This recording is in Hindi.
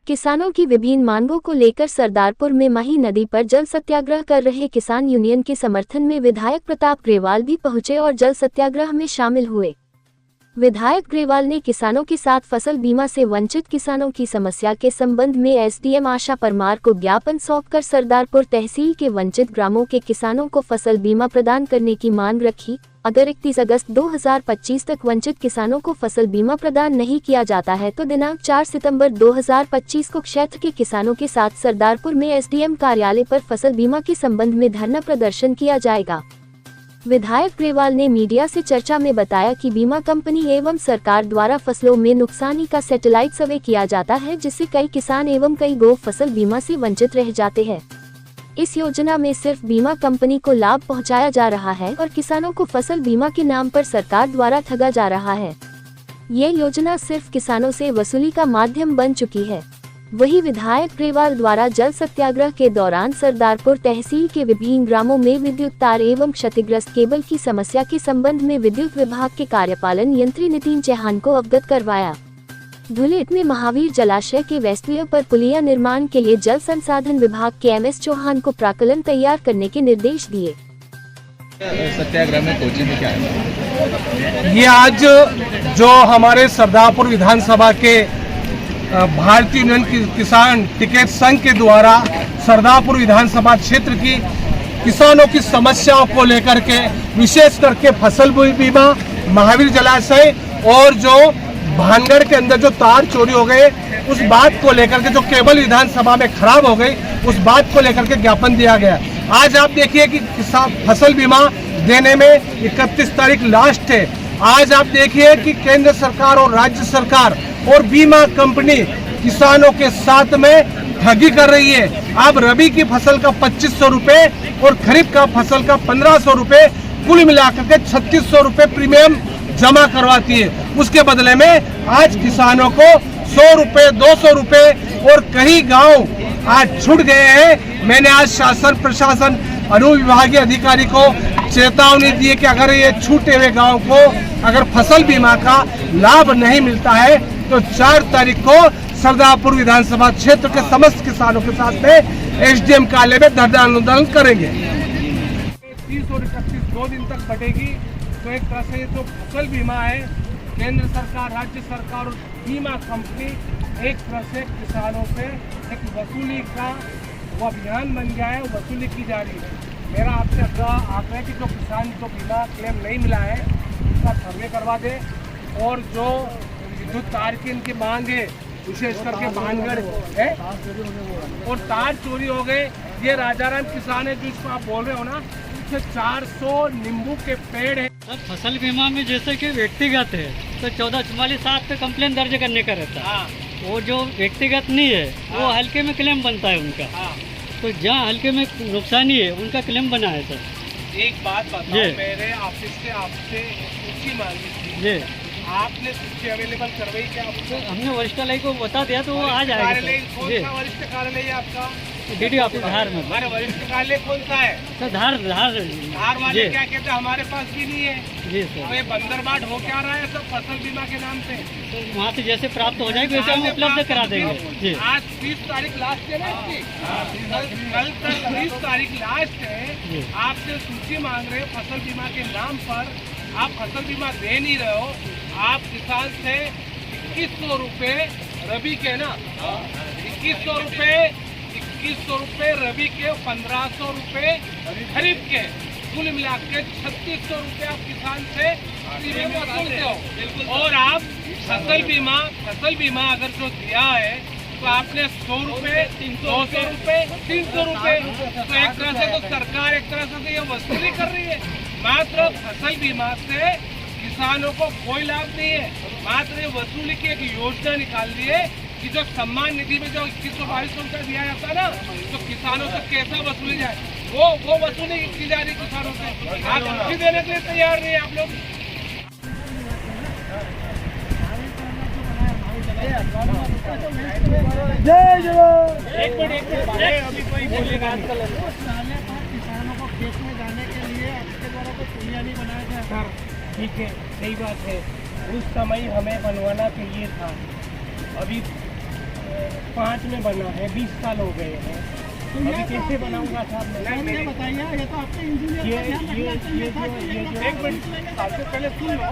किसानों की विभिन्न मांगों को लेकर सरदारपुर में मही नदी पर जल सत्याग्रह कर रहे किसान यूनियन के समर्थन में विधायक प्रताप ग्रेवाल भी पहुंचे और जल सत्याग्रह में शामिल हुए। विधायक ग्रेवाल ने किसानों के साथ फसल बीमा से वंचित किसानों की समस्या के संबंध में एसडीएम आशा परमार को ज्ञापन सौंपकर सरदारपुर तहसील के वंचित ग्रामों के किसानों को फसल बीमा प्रदान करने की मांग रखी। अगर 31 अगस्त 2025 तक वंचित किसानों को फसल बीमा प्रदान नहीं किया जाता है तो दिनांक 4 सितंबर 2025 को क्षेत्र के किसानों के साथ सरदारपुर में एसडीएम कार्यालय पर फसल बीमा के संबंध में धरना प्रदर्शन किया जाएगा। विधायक ग्रेवाल ने मीडिया से चर्चा में बताया कि बीमा कंपनी एवं सरकार द्वारा फसलों में नुकसानी का सैटेलाइट सर्वे किया जाता है, जिससे कई किसान एवं कई गो फसल बीमा से वंचित रह जाते हैं। इस योजना में सिर्फ बीमा कंपनी को लाभ पहुंचाया जा रहा है और किसानों को फसल बीमा के नाम पर सरकार द्वारा ठगा जा रहा है। ये योजना सिर्फ किसानों से वसूली का माध्यम बन चुकी है। वही विधायक ग्रेवाल द्वारा जल सत्याग्रह के दौरान सरदारपुर तहसील के विभिन्न ग्रामों में विद्युत तार एवं क्षतिग्रस्त केबल की समस्या के संबंध में विद्युत विभाग के कार्यपालन यंत्री नितिन चौहान को अवगत करवाया। धुलेट में महावीर जलाशय के वेस्टवे पर पुलिया निर्माण के लिए जल संसाधन विभाग के एमएस चौहान को प्राक्कलन तैयार करने के निर्देश दिए। सत्याग्रह में कोची में क्या है? ये आज जो हमारे सरदारपुर विधानसभा के भारतीय यूनियन किसान टिकैत संघ के द्वारा सरदारपुर विधानसभा क्षेत्र की किसानों की समस्याओं को लेकर के विशेष करके फसल बीमा, महावीर जलाशय और जो भानगढ़ के अंदर जो तार चोरी हो गए उस बात को लेकर के, जो केबल विधानसभा में खराब हो गई उस बात को लेकर के ज्ञापन दिया गया। आज आप देखिए कि फसल बीमा देने में 31 तारीख लास्ट है। आज आप देखिए कि केंद्र सरकार और राज्य सरकार और बीमा कंपनी किसानों के साथ में ठगी कर रही है। अब रबी की फसल का 2500 रुपए और खरीफ का फसल का 1500 रुपए, कुल मिलाकर के 3600 रुपए प्रीमियम जमा करवाती है। उसके बदले में आज किसानों को 100 रुपए, 200 रुपए और कई गांव आज छूट गए हैं। मैंने आज शासन प्रशासन अनुविभागीय अधिकारी को चेतावनी दी है कि अगर ये छूटे हुए गांव को अगर फसल बीमा का लाभ नहीं मिलता है तो 4 तारीख को सरदारपुर विधानसभा क्षेत्र के समस्त किसानों के साथ में एसडीएम कार्यालय में धरना आंदोलन करेंगे। 30 और 31 2 दिन तक बढ़ेगी। तो एक तरह से जो फसल बीमा है, केंद्र सरकार, राज्य सरकार और बीमा कंपनी एक तरह से किसानों से एक वसूली का वो अभियान बन गया है, वसूली की जा रही है। मेरा आपसे आग्रह है कि जो किसान को बीमा क्लेम नहीं मिला है उसका सर्वे करवा दे और जो विद्युत तार की इनकी मांग है विशेष करके भानगढ़ है और तार चोरी हो गए। ये राजाराम किसान है जो इसको आप बोल रहे हो ना, 400 नींबू के पेड़ है। सर फसल बीमा में जैसे कि व्यक्तिगत है तो 1444(7) पे कंप्लेन दर्ज करने का रहता है। वो जो व्यक्तिगत नहीं है वो हल्के में क्लेम बनता है उनका। तो जहाँ हल्के में नुकसानी है उनका क्लेम बना है सर। एक बात बताओ, मेरे ऑफिस से आपसे सूची मांगी थी, आपने सूची अवेलेबल करवाई क्या? आपको हमने वरिष्ठ को बता दिया तो वो आ जाएगा। कौन सा वरिष्ठ कार्यालय है आपका? डीडी ऑफिस धार में। हमारे वरिष्ठ कार्यालय कौन सा है? सर धार वाले क्या कहते हैं हमारे पास भी नहीं है जी सर। तो ये बंदरबाट हो क्या रहा है सब फसल बीमा के नाम पे? तो वहाँ से जैसे प्राप्त हो जाएगी वैसे हम उपलब्ध करा देंगे जी। आज 30 तारीख लास्ट है ना इसकी, कल तक 30 तारीख लास्ट है। आपसे सूची मांग रहे फसल बीमा के नाम पर, आप फसल बीमा दे नहीं रहे हो। आप किसान से 2100 रुपए रबी के ना 2100 रुपए रबी के, 1500 रुपए खरीफ के, कुल मिला के 3600 रुपए आप किसान से प्रीमियम वसूलते हो। और आप फसल बीमा अगर जो दिया है तो आपने 100 रुपए, 200 रुपए, 300 रुपए, तो एक तरह से तो सरकार एक तरह से ये वसूली कर रही है। मात्र फसल बीमा से किसानों को कोई लाभ नहीं है। मात्र ये वसूली की एक योजना निकाल दी है कि जो सम्मान निधि में जो 2100-2200 रुपया दिया जाता है ना, तो किसानों से कैसा वसूली जाए वो वसूली की जा रही किसानों से। आप कुछ देने के लिए तैयार नहीं है आप लोग। जय जवान। एक मिनट अभी कोई बोलेगा किसानों को खेत में जाने के लिए आपके द्वारा कोई पुलिया नहीं बनाया गया? सर ठीक है, सही बात है, उस समय हमें बनवाना चाहिए था। अभी 5 में बना है, 20 साल हो गए हैं। अभी कैसे बनाऊंगा साहब? मैं बताइए, ये तो आपके इंजीनियर एक मिनट, आपसे पहले सुन लो।